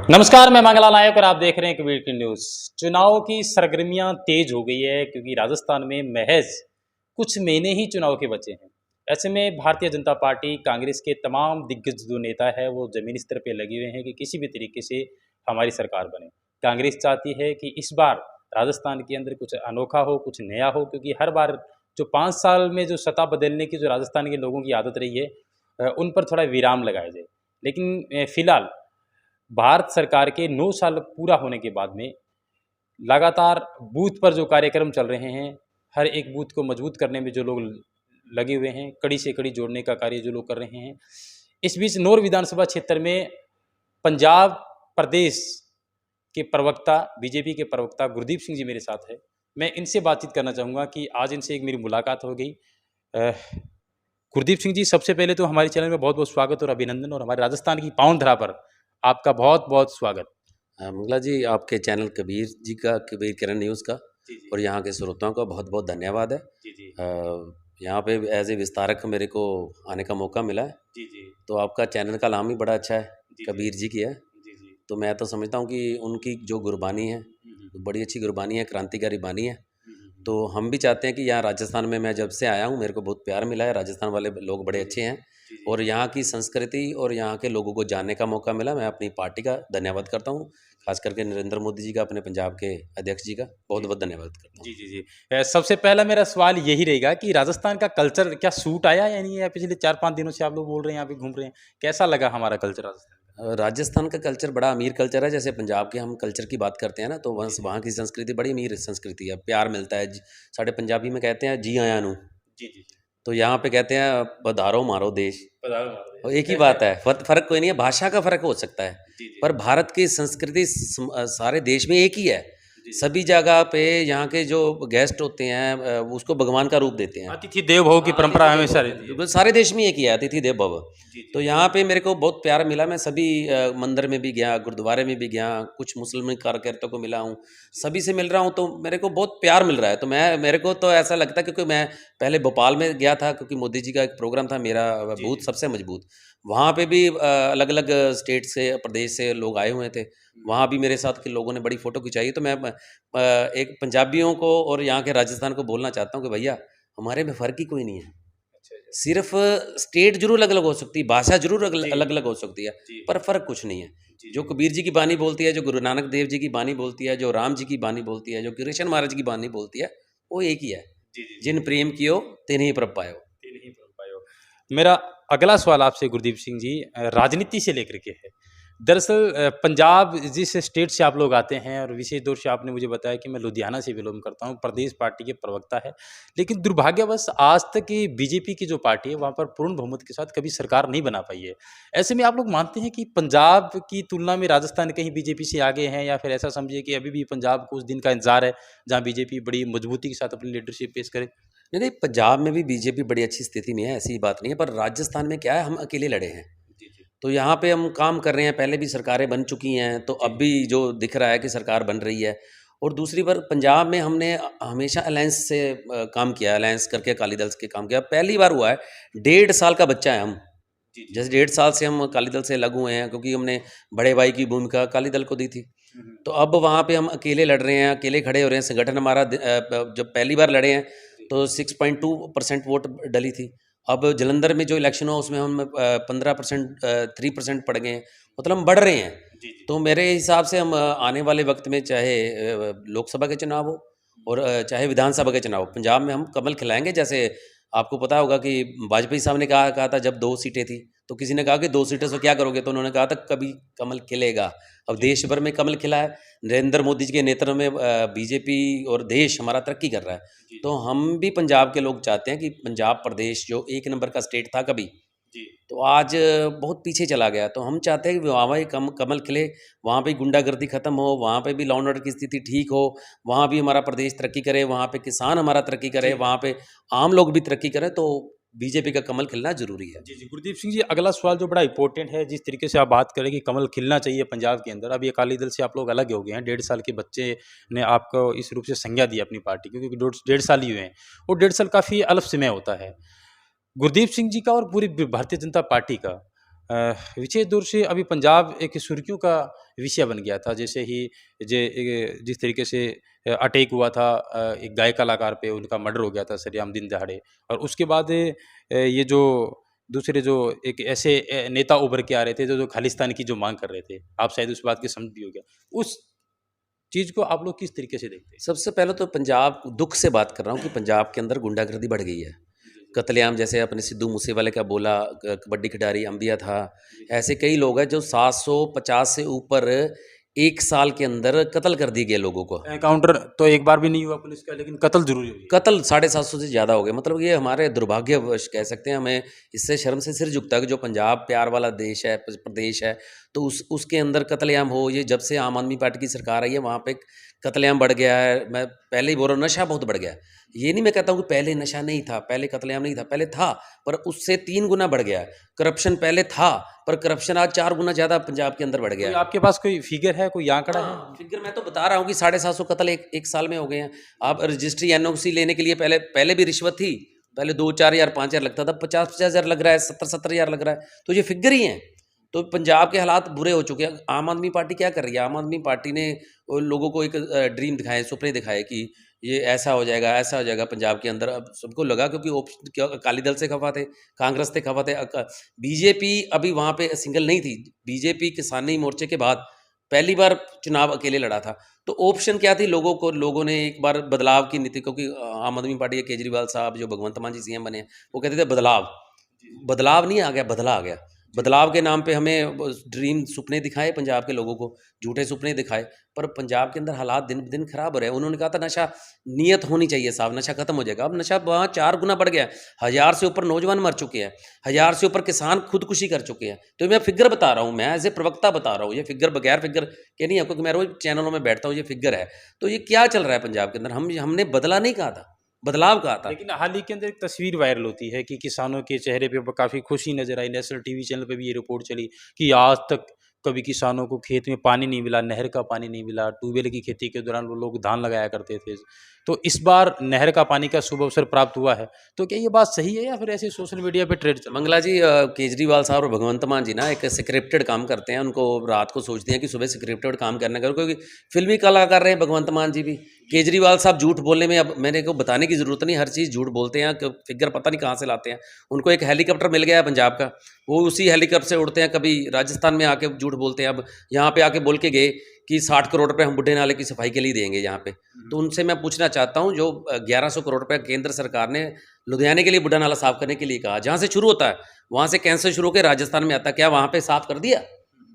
नमस्कार, मैं मंगला नायक और आप देख रहे हैं कबीर की न्यूज़। चुनाव की सरगर्मियां तेज हो गई है क्योंकि राजस्थान में महज कुछ महीने ही चुनाव के बचे हैं। ऐसे में भारतीय जनता पार्टी, कांग्रेस के तमाम दिग्गज जो नेता है वो ज़मीनी स्तर पे लगे हुए हैं कि किसी भी तरीके से हमारी सरकार बने। कांग्रेस चाहती है कि इस बार राजस्थान के अंदर कुछ अनोखा हो, कुछ नया हो, क्योंकि हर बार जो 5 साल में जो सत्ता बदलने की जो राजस्थान के लोगों की आदत रही है उन पर थोड़ा विराम लगाया जाए। लेकिन फिलहाल भारत सरकार के 9 साल पूरा होने के बाद में लगातार बूथ पर जो कार्यक्रम चल रहे हैं, हर एक बूथ को मजबूत करने में जो लोग लगे हुए हैं, कड़ी से कड़ी जोड़ने का कार्य जो लोग कर रहे हैं। इस बीच नौर विधानसभा क्षेत्र में पंजाब प्रदेश के प्रवक्ता, बीजेपी के प्रवक्ता गुरदीप सिंह जी मेरे साथ है। मैं इनसे बातचीत करना चाहूँगा कि आज इनसे एक मेरी मुलाकात हो गई। अ, गुरदीप सिंह जी, सबसे पहले तो हमारे चैनल में बहुत-बहुत स्वागत और अभिनंदन, और हमारे राजस्थान की पावन धरा पर आपका बहुत-बहुत स्वागत। मंगला जी, आपके चैनल कबीर जी का, कबीर किरण न्यूज़ का जी, जी। और यहाँ के श्रोताओं का बहुत-बहुत धन्यवाद है। जी, जी। यहाँ पे एज़ ए विस्तारक मेरे को आने का मौका मिला है, जी, जी। तो आपका चैनल का नाम ही बड़ा अच्छा है, जी, जी। कबीर जी की है। जी, जी। तो मैं तो समझता हूँ कि उनकी जो गुरबानी है, बड़ी अच्छी गुरबानी है, क्रांतिकारी बानी है। तो हम भी चाहते हैं कि यहाँ राजस्थान में मैं जब से आया हूँ, मेरे को बहुत प्यार मिला है, राजस्थान वाले लोग बड़े अच्छे हैं जी, जी। और यहाँ की संस्कृति और यहाँ के लोगों को जानने का मौका मिला। मैं अपनी पार्टी का धन्यवाद करता हूँ, खास करके नरेंद्र मोदी जी का, अपने पंजाब के अध्यक्ष जी का बहुत-बहुत धन्यवाद करता हूँ। जी, जी, जी। सबसे पहला मेरा सवाल यही रहेगा कि राजस्थान का कल्चर क्या सूट आया या नहीं आया? पिछले 4-5 दिनों से आप लोग बोल रहे हैं, यहाँ पे घूम रहे हैं। कैसा लगा हमारा कल्चर राजस्थान का? राजस्थान का कल्चर बड़ा अमीर कल्चर है। जैसे पंजाब के हम कल्चर की बात करते हैं ना, तो वहाँ की संस्कृति बड़ी अमीर संस्कृति है, प्यार मिलता है। साढ़े पंजाबी में कहते हैं जी आया नू, जी, जी, जी। तो यहाँ पे कहते हैं पधारो मारो देश। पधारो हमारे और देश। एक ही बात है, फ़र्क कोई नहीं है, भाषा का फ़र्क हो सकता है, जी, जी। पर भारत की संस्कृति सारे देश में एक ही है। जी, जी। सभी जगह पे यहाँ के जो गेस्ट होते हैं उसको भगवान का रूप देते हैं। अतिथि देव भव की हाँ, परंपरा अतिथि देव हमेशा भव, रहती है। बिल्कुल सारे देश में एक ही है, अतिथि देव भव। जी, जी। तो यहाँ पे मेरे को बहुत प्यार मिला। मैं सभी मंदिर में भी गया, गुरुद्वारे में भी गया, कुछ मुस्लिम कार्यकर्ताओं को मिला हूँ, सभी से मिल रहा हूँ, तो मेरे को बहुत प्यार मिल रहा है। तो मेरे को तो ऐसा लगता है, क्योंकि मैं पहले भोपाल में गया था, क्योंकि मोदी जी का एक प्रोग्राम था, मेरा जी, बूथ जी। सबसे मजबूत। वहाँ पे भी अलग अलग स्टेट से, प्रदेश से लोग आए हुए थे। वहाँ भी मेरे साथ के लोगों ने बड़ी फ़ोटो खिंचाई। तो मैं एक पंजाबियों को और यहाँ के राजस्थान को बोलना चाहता हूँ कि भैया, हमारे में फ़र्क ही कोई नहीं है। अच्छा, अच्छा। सिर्फ स्टेट जरूर अलग अलग हो सकती है, भाषा जरूर जी। अलग अलग हो सकती है, जी। पर फर्क कुछ नहीं है। जी, जो जी। कबीर जी की बानी बोलती है, जो गुरु नानक देव जी की बानी बोलती है, जो राम जी की बानी बोलती है, जो कृष्ण महाराज की बानी बोलती है, वो एक ही है। जी, जी, जी। जिन प्रेम कियो तिन ही प्रभ पायो। तीन ही पढ़ पाए हो। मेरा अगला सवाल आपसे गुरदीप सिंह जी राजनीति से लेकर के है। दरअसल पंजाब जिस स्टेट से आप लोग आते हैं, और विशेष तौर से आपने मुझे बताया कि मैं लुधियाना से बिलोंग करता हूँ, प्रदेश पार्टी के प्रवक्ता है। लेकिन दुर्भाग्यवश आज तक ये बीजेपी की जो पार्टी है वहाँ पर पूर्ण बहुमत के साथ कभी सरकार नहीं बना पाई है। ऐसे में आप लोग मानते हैं कि पंजाब की तुलना में राजस्थान कहीं बीजेपी से आगे हैं, या फिर ऐसा समझिए कि अभी भी पंजाब को उस दिन का इंतज़ार है जहाँ बीजेपी बड़ी मजबूती के साथ अपनी लीडरशिप पेश करे? नहीं नहीं, पंजाब में भी बीजेपी बड़ी अच्छी स्थिति में है, ऐसी बात नहीं है, पर राजस्थान में क्या है, हम अकेले लड़े हैं। जी, जी। तो यहाँ पे हम काम कर रहे हैं, पहले भी सरकारें बन चुकी हैं, तो अब भी जो दिख रहा है कि सरकार बन रही है। और दूसरी बार पंजाब में हमने हमेशा अलायंस से काम किया, अलायंस करके अकाली दल के काम किया। पहली बार हुआ है, 1.5 साल का बच्चा है हम। जी, जी। जैसे 1.5 साल से हम अकाली दल से अलग हुए हैं, क्योंकि हमने बड़े भाई की भूमिका अकाली दल को दी थी। तो अब वहाँ पे हम अकेले लड़ रहे हैं, अकेले खड़े हो रहे हैं। संगठन हमारा जब पहली बार लड़े हैं तो 6.2% वोट डली थी। अब जलंधर में जो इलेक्शन हुआ उसमें हम 15%, 3% पड़ गए हैं। मतलब हम बढ़ रहे हैं। जी, जी। तो मेरे हिसाब से हम आने वाले वक्त में, चाहे लोकसभा के चुनाव हो और चाहे विधानसभा के चुनाव हो, पंजाब में हम कमल खिलाएंगे। जैसे आपको पता होगा कि वाजपेयी साहब ने कहा था, जब 2 सीटें थी, तो किसी ने कहा कि 2 सीटों से क्या करोगे, तो उन्होंने कहा था कभी कमल खिलेगा। अब देश भर में कमल खिला है। नरेंद्र मोदी जी के नेतृत्व में बीजेपी और देश हमारा तरक्की कर रहा है। जी, तो हम भी पंजाब के लोग चाहते हैं कि पंजाब प्रदेश जो 1 नंबर का स्टेट था कभी, जी। तो आज बहुत पीछे चला गया। तो हम चाहते हैं कि वहाँ भी कमल खिले, वहाँ पे गुंडागर्दी खत्म हो, वहाँ पे भी लॉ एंड ऑर्डर की स्थिति ठीक हो, वहाँ भी हमारा प्रदेश तरक्की करे, वहाँ पे किसान हमारा तरक्की करे, जी। वहाँ पे आम लोग भी तरक्की करें। तो बीजेपी का कमल खिलना ज़रूरी है। जी, जी। गुरदीप सिंह जी, अगला सवाल जो बड़ा इम्पोर्टेंट है, जिस तरीके से आप बात करें कि कमल खिलना चाहिए पंजाब के अंदर, अभी अकाली दल से आप लोग अलग हो गए हैं, 1.5 साल के बच्चे ने आपको इस रूप से संज्ञा दी अपनी पार्टी की, क्योंकि 1.5 साल ही हुए हैं, और 1.5 साल काफ़ी अल्प समय होता है। गुरदीप सिंह जी का और पूरी भारतीय जनता पार्टी का विशेष रूप से अभी पंजाब एक सुर्खियों का विषय बन गया था, जैसे ही जिस तरीके से अटैक हुआ था एक गायक कलाकार पे, उनका मर्डर हो गया था सरेआम दिन दहाड़े, और उसके बाद ये जो दूसरे जो एक ऐसे नेता उभर के आ रहे थे जो खालिस्तान की जो मांग कर रहे थे, आप शायद उस बात की समझ भी हो गया, उस चीज़ को आप लोग किस तरीके से देखते हैं? सबसे पहले तो पंजाब दुख से बात कर रहा हूँ कि पंजाब के अंदर गुंडागर्दी बढ़ गई है। कत्लेआम जैसे अपने सिद्धू मूसेवाले का बोला, कबड्डी खिलाड़ी अंबिया था, ऐसे कई लोग हैं जो 750 से ऊपर एक साल के अंदर कत्ल कर दिए गए लोगों को। एनकाउंटर तो एक बार भी नहीं हुआ पुलिस का, लेकिन कत्ल जरूर हुई। कत्ल 750 से ज़्यादा हो गए। मतलब ये हमारे दुर्भाग्यवश कह सकते हैं, हमें इससे शर्म से सिर झुकता है कि जो पंजाब प्यार वाला देश है, प्रदेश है, तो उसके अंदर कत्लेआम हो। ये जब से आम आदमी पार्टी की सरकार आई है वहाँ पे कत्लेआम बढ़ गया है। मैं पहले ही बोल रहा हूँ, नशा बहुत बढ़ गया है। ये नहीं मैं कहता हूँ कि पहले नशा नहीं था, पहले कत्लेआम नहीं था, पहले था, पर उससे 3 गुना बढ़ गया है। करप्शन पहले था, पर करप्शन आज 4 गुना ज़्यादा पंजाब के अंदर बढ़ गया है। आपके पास कोई फिगर है, कोई आंकड़ा है? फिगर मैं तो बता रहा हूँ कि 750 कत्ल एक साल में हो गए हैं। आप रजिस्ट्री एनओसी लेने के लिए पहले भी रिश्वत थी, पहले 2-4 हज़ार 5 हज़ार लगता था, 50-50 हज़ार लग रहा है, 70-70 हज़ार लग रहा है। तो ये फिगर ही हैं। तो पंजाब के हालात बुरे हो चुके हैं। आम आदमी पार्टी क्या कर रही है? आम आदमी पार्टी ने लोगों को एक ड्रीम दिखाए, सपने दिखाए कि ये ऐसा हो जाएगा, ऐसा हो जाएगा पंजाब के अंदर। अब सबको लगा, क्योंकि अकाली दल से खफा थे, कांग्रेस से खफा थे, बीजेपी अभी वहाँ पे सिंगल नहीं थी। बीजेपी किसानी मोर्चे के बाद पहली बार चुनाव अकेले लड़ा था। तो ऑप्शन क्या थी लोगों ने एक बार बदलाव की नीति, क्योंकि आम आदमी पार्टी के केजरीवाल साहब जो भगवंत मान जी सीएम बने, वो कहते थे बदलाव नहीं आ गया, बदला आ गया। बदलाव के नाम पे हमें ड्रीम सपने दिखाए पंजाब के लोगों को, झूठे सपने दिखाए, पर पंजाब के अंदर हालात दिन ब दिन खराब हो रहे हैं। उन्होंने कहा था नशा नियत होनी चाहिए साहब, नशा खत्म हो जाएगा। अब नशा वहाँ 4 गुना बढ़ गया है। 1000 से ऊपर नौजवान मर चुके हैं, 1000 से ऊपर किसान खुदकुशी कर चुके हैं। तो मैं फिगर बता रहा हूँ, मैं एज ए प्रवक्ता बता रहा हूँ, ये फिगर बगैर फिगर के नहीं है, क्योंकि मैं रोज चैनलों में बैठता हूँ, ये फिगर है। तो ये क्या चल रहा है पंजाब के अंदर? हमने बदला नहीं कहा था, बदलाव कहा था। लेकिन हाल ही के अंदर एक तस्वीर वायरल होती है कि किसानों के चेहरे पे काफ़ी खुशी नजर आई। नेशनल टीवी चैनल पे भी ये रिपोर्ट चली कि आज तक कभी किसानों को खेत में पानी नहीं मिला, नहर का पानी नहीं मिला। ट्यूबवेल की खेती के दौरान वो लोग धान लगाया करते थे, तो इस बार नहर का पानी का शुभ अवसर प्राप्त हुआ है। तो क्या ये बात सही है या फिर ऐसे सोशल मीडिया पे ट्रेंड चल? मंगला जी, केजरीवाल साहब और भगवंत मान जी ना एक स्क्रिप्टेड काम करते हैं। उनको रात को सोचते हैं कि सुबह स्क्रिप्टेड काम करना करो, क्योंकि फिल्मी कलाकार रहे हैं भगवंत मान जी भी। केजरीवाल साहब झूठ बोलने में अब मैंने को बताने की ज़रूरत नहीं, हर चीज़ झूठ बोलते हैं, फिगर पता नहीं कहाँ से लाते हैं। उनको एक हेलीकॉप्टर मिल गया है पंजाब का, वो उसी हेलीकॉप्टर से उड़ते हैं। कभी राजस्थान में आके झूठ बोलते हैं, अब यहाँ पे आके बोल के गए कि 60 करोड़ रुपए हम बुढ़े नाले की सफाई के लिए देंगे यहाँ पे। तो उनसे मैं पूछना चाहता हूँ, जो 1100 करोड़ रुपए केंद्र सरकार ने लुधियाने के लिए बुढ़ा नाला साफ करने के लिए कहा, जहाँ से शुरू होता है, वहाँ से कैंसर शुरू होकर राजस्थान में आता है, क्या वहाँ पे साफ कर दिया?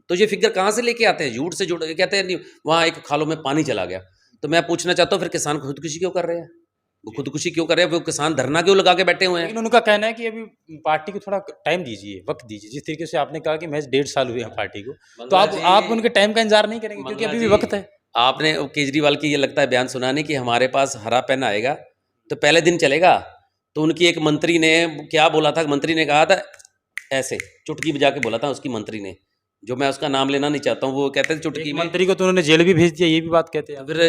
तो ये फिगर कहाँ से लेके आते हैं? झूठ से झूठ कहते हैं नहीं, वहाँ एक खालों में पानी चला गया। तो मैं पूछना चाहता हूँ, फिर किसान खुदकुशी क्यों कर रहे हैं? वो खुदकुशी क्यों कर रहे हैं? वो किसान धरना क्यों लगा के बैठे हुए हैं? लेकिन उनका कहना है कि अभी पार्टी को थोड़ा टाइम दीजिए, वक्त दीजिए। जिस तरीके से आपने कहा कि महज 1.5 साल हुए हैं पार्टी को, तो आप उनके टाइम का इंतजार नहीं करेंगे क्योंकि अभी भी वक्त है। आपने केजरीवाल की ये लगता है बयान सुना नहीं कि हमारे पास हरा पेन आएगा तो पहले दिन चलेगा। तो उनकी एक मंत्री ने क्या बोला था? मंत्री ने कहा था ऐसे चुटकी बजा के बोला था उसकी मंत्री ने, जो मैं उसका नाम लेना नहीं चाहता हूँ। वो कहते थे चुटकी में मंत्री को तो उन्होंने जेल भी भेज दिया, ये भी बात कहते हैं। फिर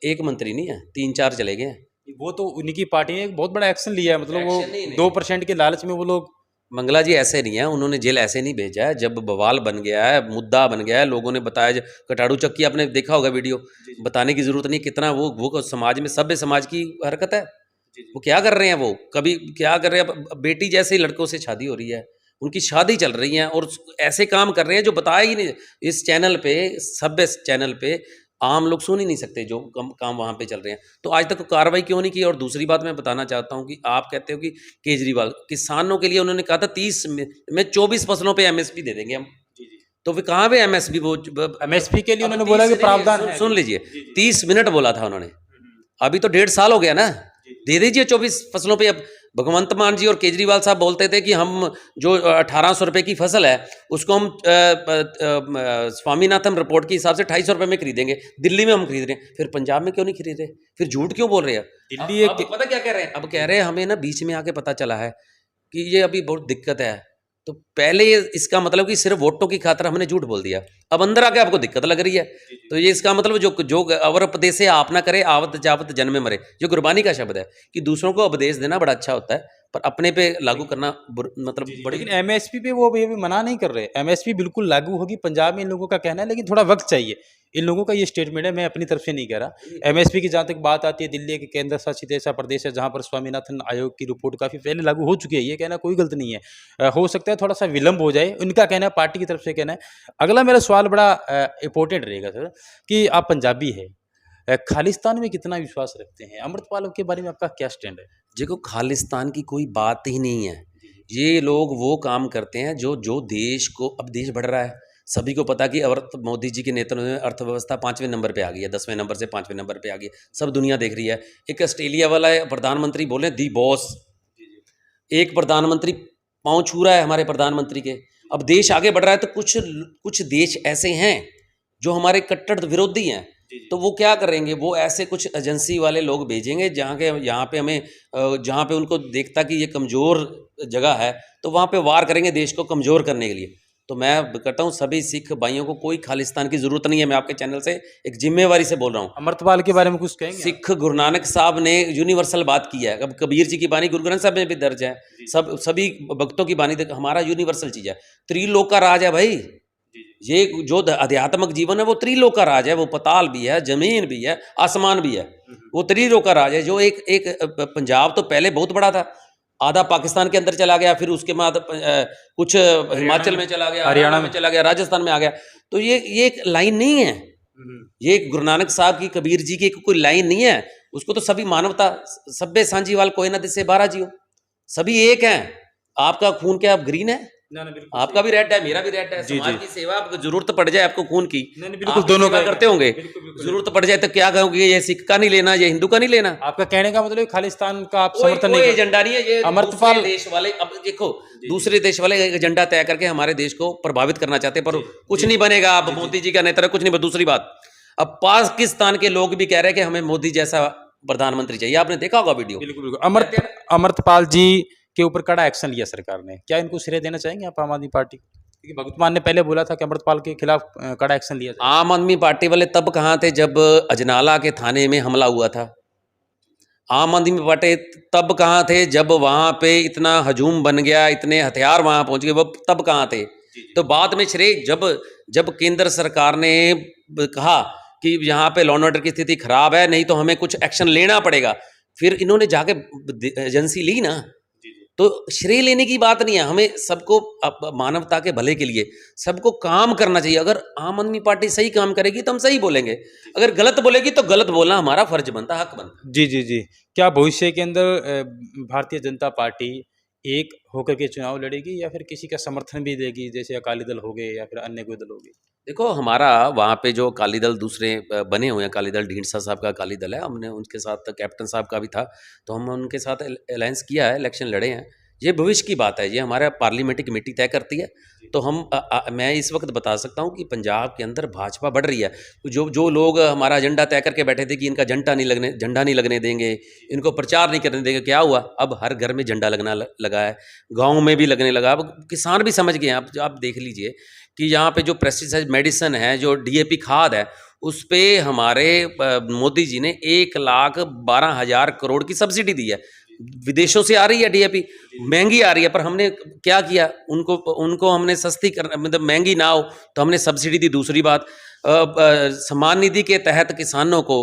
एक मंत्री नहीं है, 3-4 चले गए। वो तो उनकी पार्टी ने एक बहुत बड़ा एक्शन लिया है, मतलब वो 2% के लालच में वो लोग। मंगला जी ऐसे नहीं है, उन्होंने जेल ऐसे नहीं भेजा है। जब बवाल बन गया है, मुद्दा बन गया है, लोगों ने बताया, कटाड़ू चक्की आपने देखा होगा वीडियो, बताने की जरूरत नहीं कितना वो समाज में सभ्य समाज की हरकत है। वो क्या कर रहे हैं? वो कभी क्या कर रहे हैं? बेटी जैसे ही लड़कों से शादी हो रही है, उनकी शादी चल रही है, और ऐसे काम कर रहे हैं जो बताया ही नहीं। इस चैनल पे, सभ्य चैनल पे आम लोग सुन ही नहीं सकते जो काम वहाँ पे चल रहे हैं। तो आज तक कार्रवाई क्यों नहीं की? और दूसरी बात मैं बताना चाहता हूँ कि आप कहते हो कि केजरीवाल किसानों के लिए उन्होंने कहा था 30 में 24 फसलों पे एमएसपी दे देंगे हम। तो फिर कहाँ पे एमएसपी? वो एमएसपी के लिए उन्होंने बोला कि प्रावधान है। सुन लीजिए, 30 मिनट बोला था उन्होंने, अभी तो 1.5 साल हो गया ना, दे दीजिए 24 फसलों पे। अब भगवंत मान जी और केजरीवाल साहब बोलते थे कि हम जो 1800 रुपये की फसल है उसको हम स्वामीनाथन रिपोर्ट के हिसाब से 250 रुपये में खरीदेंगे। दिल्ली में हम खरीद रहे हैं, फिर पंजाब में क्यों नहीं खरीद रहे? फिर झूठ क्यों बोल रहे हैं? दिल्ली अब पता क्या कह रहे हैं? अब कह रहे हैं हमें ना बीच में आके पता चला है कि ये अभी बहुत दिक्कत है। तो पहले इसका मतलब कि सिर्फ वोटों की खातिर हमने झूठ बोल दिया, अब अंदर आके आपको दिक्कत लग रही है। तो ये इसका मतलब जो अवर उपदेश आप ना करे आवत जावत जन्म में मरे, जो गुरबानी का शब्द है कि दूसरों को उपदेश देना बड़ा अच्छा होता है, पर अपने पे लागू करना मतलब बड़ी। लेकिन एमएसपी पे वो अभी मना नहीं कर रहे। एमएसपी बिल्कुल लागू होगी पंजाब में, इन लोगों का कहना है, लेकिन थोड़ा वक्त चाहिए। इन लोगों का ये स्टेटमेंट है, मैं अपनी तरफ से नहीं कह रहा। एमएसपी की जहाँ तक बात आती है, दिल्ली एक केंद्र शासित ऐसा प्रदेश है जहाँ पर स्वामीनाथन आयोग की रिपोर्ट काफ़ी पहले लागू हो चुकी है, ये कहना कोई गलत नहीं है। हो सकता है थोड़ा सा विलंब हो जाए, उनका कहना है, पार्टी की तरफ से कहना है। अगला मेरा सवाल बड़ा इंपॉर्टेंट रहेगा सर, कि आप पंजाबी है, खालिस्तान में कितना विश्वास रखते हैं? अमृतपाल के बारे में आपका क्या स्टैंड है? देखो, खालिस्तान की कोई बात ही नहीं है। ये लोग वो काम करते हैं जो जो देश को, अब देश बढ़ रहा है, सभी को पता कि मोदी जी के नेतृत्व में अर्थव्यवस्था 5वें नंबर पे आ गई है, 10वें नंबर से 5वें नंबर पे आ गई है, सब दुनिया देख रही है। एक ऑस्ट्रेलिया वाला प्रधानमंत्री बोले दी बॉस, एक प्रधानमंत्री पाँव छू रहा है हमारे प्रधानमंत्री के। अब देश आगे बढ़ रहा है तो कुछ कुछ देश ऐसे हैं जो हमारे कट्टर विरोधी हैं, तो वो क्या करेंगे, वो ऐसे कुछ एजेंसी वाले लोग भेजेंगे जहाँ के यहाँ पे हमें जहाँ पे उनको देखता कि ये कमज़ोर जगह है तो वहाँ पे वार करेंगे देश को कमज़ोर करने के लिए। तो मैं कहता हूँ सभी सिख भाइयों को कोई खालिस्तान की ज़रूरत नहीं है। मैं आपके चैनल से एक जिम्मेवारी से बोल रहा हूँ। अमृतपाल के बारे में कुछ कहेंगे? सिख गुरु नानक साहब ने यूनिवर्सल बात की है। अब कबीर जी की बानी गुरु ग्रंथ साहब में भी दर्ज है, सभी भक्तों की बानी हमारा यूनिवर्सल चीज़ है। त्रिलोक का राज है भाई, ये जो आध्यात्मिक जीवन है वो त्रिलोक का राज है। वो पताल भी है, जमीन भी है, आसमान भी है, वो त्रिलोक का राज है। जो एक पंजाब तो पहले बहुत बड़ा था, आधा पाकिस्तान के अंदर चला गया, फिर उसके बाद कुछ हिमाचल में चला गया, हरियाणा में चला गया, राजस्थान में आ गया। तो ये एक लाइन नहीं है, ये गुरु नानक साहब की, कबीर जी की कोई लाइन नहीं है। उसको तो सभी मानवता, सभ्य सांझी वाल कोई ना दिसे बारह जियो, सभी एक हैं। आपका खून क्या आप ग्रीन है? आपका भी रेड है, मेरा भी रेड है। समाज की सेवा, आपको जरूरत पड़ जाए आपको खून की, बिल्कुल दोनों का करते होंगे। जरूरत पड़ जाए तो क्या कहोगे, ये सिख का नहीं लेना, ये हिंदू का नहीं लेना? आपका कहने का मतलब खालिस्तान का आप समर्थन नहीं? एजेंडा नहीं है ये। अमृतपाल देश वाले, अब देखो, दूसरे देश वाले एजेंडा तय करके हमारे देश को प्रभावित करना चाहते हैं, पर कुछ नहीं बनेगा। अब मोदी जी का नेतृत्व कुछ नहीं। दूसरी बात, अब पाकिस्तान के लोग भी कह रहे हैं कि हमें मोदी जैसा प्रधानमंत्री चाहिए। आपने देखा होगा वीडियो। बिल्कुल। अमृतपाल जी के ऊपर कड़ा एक्शन लिया सरकार ने, क्या इनको श्रेय देना चाहेंगे आप आम आदमी पार्टी? क्योंकि भगवंत मान ने पहले बोला था कि अमृतपाल के खिलाफ कड़ा एक्शन लिया जाए। आम आदमी पार्टी वाले तब कहाँ थे जब अजनाला के थाने में हमला हुआ था? आम आदमी पार्टी तब कहाँ थे जब वहाँ पे इतना हजूम बन गया, इतने हथियार वहाँ पहुँच गए, वो तब कहाँ थे? तो बाद में श्रेय जब केंद्र सरकार ने कहा कि यहाँ पे लॉ एंड ऑर्डर की स्थिति खराब है, नहीं तो हमें कुछ एक्शन लेना पड़ेगा, फिर इन्होंने जाके एजेंसी ली ना। तो श्रेय लेने की बात नहीं है, हमें सबको मानवता के भले के लिए सबको काम करना चाहिए। अगर आम आदमी पार्टी सही काम करेगी तो हम सही बोलेंगे, अगर गलत बोलेगी तो गलत बोलना हमारा फर्ज बनता, हक बनता। जी। क्या भविष्य के अंदर भारतीय जनता पार्टी एक होकर के चुनाव लड़ेगी या फिर किसी का समर्थन भी देगी, जैसे अकाली दल हो गए या फिर अन्य कोई दल होगी? देखो, हमारा वहाँ पे जो अकाली दल दूसरे बने हुए हैं, अकाली दल ढींढसा साहब का अकाली दल है, हमने उनके साथ, कैप्टन साहब का भी था, तो हम उनके साथ अलायंस किया है, इलेक्शन लड़े हैं। ये भविष्य की बात है, ये हमारा पार्लियामेंट्री कमेटी तय करती है। तो हम मैं इस वक्त बता सकता हूँ कि पंजाब के अंदर भाजपा बढ़ रही है। जो लोग हमारा एजेंडा तय करके बैठे थे कि इनका झंडा नहीं लगने देंगे, इनको प्रचार नहीं करने देंगे, क्या हुआ? अब हर घर में झंडा लगना लगा है, गाँव में भी लगने लगा। अब किसान भी समझ गए हैं। आप देख लीजिए कि यहाँ पे जो पेस्टिसाइड मेडिसिन है, जो DAP खाद है, उस पर हमारे मोदी जी ने 1,12,000 करोड़ की सब्सिडी दी है। विदेशों से आ रही है DAP, महंगी आ रही है, पर हमने क्या किया, उनको हमने सस्ती कर, मतलब महंगी ना हो तो हमने सब्सिडी दी। दूसरी बात, सम्मान निधि के तहत किसानों को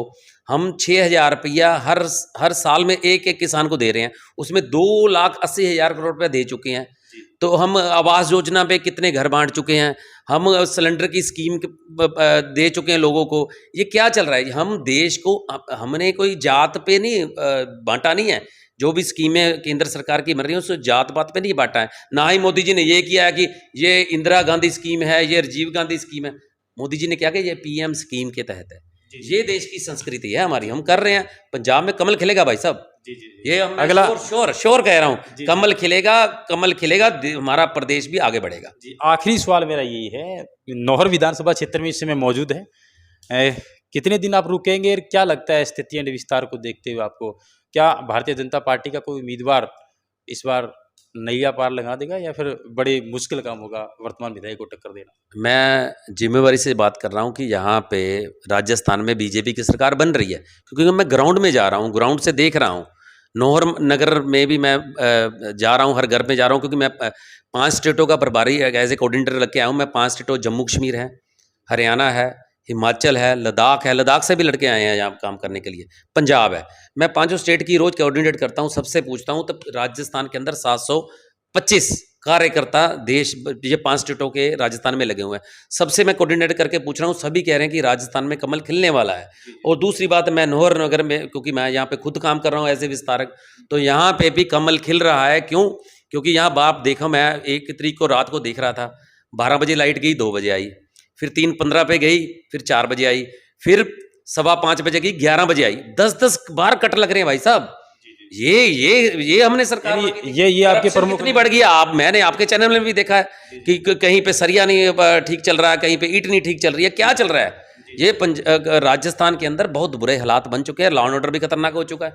हम 6,000 रुपया हर साल में एक किसान को दे रहे हैं, उसमें 2,80,000 करोड़ रुपया दे चुके हैं। तो हम आवास योजना पे कितने घर बांट चुके हैं, हम सिलेंडर की स्कीम दे चुके हैं लोगों को। ये क्या चल रहा है? हम देश को, हमने कोई जात पे नहीं बांटा नहीं है। जो भी स्कीमें केंद्र सरकार की मिल रही है उसको जात पात पे नहीं बांटा है। ना ही मोदी जी ने ये किया है कि ये इंदिरा गांधी स्कीम है, ये राजीव गांधी स्कीम है। मोदी जी ने क्या किया, ये PM स्कीम के तहत है। ये देश की संस्कृति है हमारी, हम कर रहे हैं। पंजाब में कमल खिलेगा भाई साहब, ये हम अगला श्योर कह रहा हूँ, कमल खिलेगा, हमारा प्रदेश भी आगे बढ़ेगा। आखिरी सवाल मेरा यही है, नौहर विधानसभा क्षेत्र में इस समय मौजूद है, कितने दिन आप रुकेंगे? क्या लगता है स्थिति एंड विस्तार को देखते हुए आपको, क्या भारतीय जनता पार्टी का कोई उम्मीदवार इस बार नैया पार लगा देगा या फिर बड़े मुश्किल काम होगा वर्तमान विधायक को टक्कर देना? मैं जिम्मेवारी से बात कर रहा हूँ कि यहाँ पे राजस्थान में BJP की सरकार बन रही है, क्योंकि मैं ग्राउंड में जा रहा हूँ, ग्राउंड से देख रहा हूँ। नौहर नगर में भी मैं जा रहा हूँ, हर घर में जा रहा हूँ, क्योंकि मैं 5 स्टेटों का प्रभारी एज ए कोऑर्डिनेटर लग के आया हूँ। मैं 5 स्टेटों, जम्मू कश्मीर है, हरियाणा है, हिमाचल है, लद्दाख से भी लड़के आए हैं यहाँ काम करने के लिए, पंजाब है। मैं 5 स्टेट की रोज़ कोऑर्डिनेट करता हूँ, सबसे पूछता हूँ। तब राजस्थान के अंदर 725 कार्यकर्ता देश, ये 5 स्टेटों के राजस्थान में लगे हुए हैं। सबसे मैं कोऑर्डिनेट करके पूछ रहा हूँ, सभी कह रहे हैं कि राजस्थान में कमल खिलने वाला है। और दूसरी बात, मैं नौहर नगर में, क्योंकि मैं यहाँ पे खुद काम कर रहा हूँ एज ए विस्तारक, तो यहाँ पे भी कमल खिल रहा है। क्यों? क्योंकि यहाँ बाप देखो, मैं 1 तारीख को रात को देख रहा था, 12 बजे लाइट गई, 2 बजे आई, फिर 3:15 पे गई, फिर 4 बजे आई, फिर 5:15 बजे गई, 11 बजे आई। 10-10 बार कट लग रहे हैं भाई साहब। ये हमने सरकार, ये आपके प्रमुख कितनी बढ़ गई। मैंने आपके चैनल में भी देखा है कि कहीं पे सरिया नहीं ठीक चल रहा है, कहीं पे ईंट नहीं ठीक चल रही है। क्या चल रहा है? ये राजस्थान के अंदर बहुत बुरे हालात बन चुके हैं, लॉ एंड ऑर्डर भी खतरनाक हो चुका है।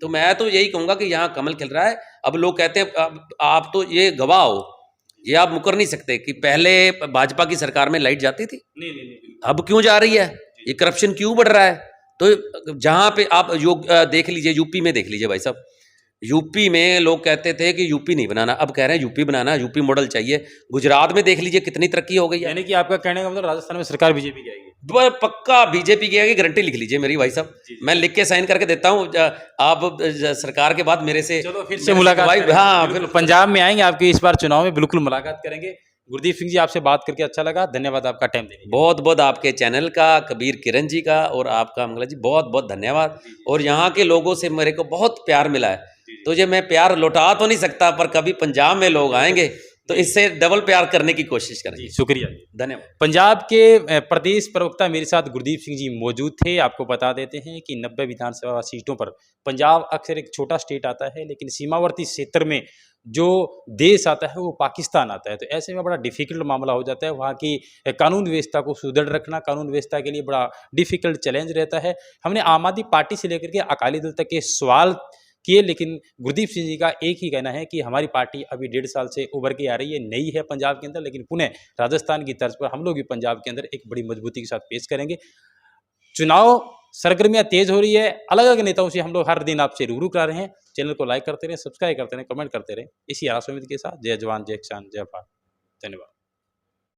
तो मैं तो यही कहूंगा कि यहाँ कमल खिल रहा है। अब लोग कहते हैं, आप तो ये गवाह हो, ये आप मुकर नहीं सकते कि पहले भाजपा की सरकार में लाइट जाती थी, अब क्यों जा रही है? ये करप्शन क्यों बढ़ रहा है? तो जहाँ पे आप देख लीजिए, यूपी में देख लीजिए भाई साहब, यूपी में लोग कहते थे कि यूपी नहीं बनाना, अब कह रहे हैं यूपी बनाना, यूपी मॉडल चाहिए। गुजरात में देख लीजिए कितनी तरक्की हो गई है। यानी कि आपका कहने का मतलब राजस्थान में सरकार बीजेपी की आएगी? पक्का बीजेपी की आएगी, गारंटी लिख लीजिए मेरी भाई साहब, मैं लिख के साइन करके देता हूँ। आप सरकार के बाद मेरे से, चलो फिर से मुलाकात करेंगे। हाँ, फिर पंजाब में आएंगे, आपके इस बार चुनाव में बिल्कुल मुलाकात करेंगे। गुरदीप सिंह जी, आपसे बात करके अच्छा लगा, धन्यवाद आपका टाइम देने के लिए। बहुत बहुत आपके चैनल का, कबीर किरण जी का और आपका मंगला जी, बहुत बहुत धन्यवाद। और यहाँ के लोगों से मेरे को बहुत प्यार मिला है, तो ये मैं प्यार लौटा तो नहीं सकता, पर कभी पंजाब में लोग आएंगे तो इससे डबल प्यार करने की कोशिश करेंगे। शुक्रिया, धन्यवाद। पंजाब के प्रदेश प्रवक्ता मेरे साथ गुरदीप सिंह जी मौजूद थे। आपको बता देते हैं कि 90 विधानसभा सीटों पर, पंजाब अक्सर एक छोटा स्टेट आता है, लेकिन सीमावर्ती क्षेत्र में जो देश आता है वो पाकिस्तान आता है। तो ऐसे में बड़ा डिफिकल्ट मामला हो जाता है। वहाँ की कानून व्यवस्था को सुदृढ़ रखना, कानून व्यवस्था के लिए बड़ा डिफिकल्ट चैलेंज रहता है। हमने आम आदमी पार्टी से लेकर के अकाली दल तक के सवाल किए, लेकिन गुरदीप सिंह जी का एक ही कहना है कि हमारी पार्टी अभी 1.5 साल से उभर के आ रही है, नई है पंजाब के अंदर, लेकिन पुनः राजस्थान की तर्ज पर हम लोग भी पंजाब के अंदर एक बड़ी मजबूती के साथ पेश करेंगे। चुनाव सरगर्मियां तेज हो रही है, अलग अलग नेताओं से हम लोग हर दिन आपसे रूबरू करा रहे हैं। चैनल को लाइक करते रहें, सब्सक्राइब करते रहें, कमेंट करते रहें। इसी आशा उम्मीद के साथ, जय जवान, जय किसान, जय भारत। धन्यवाद।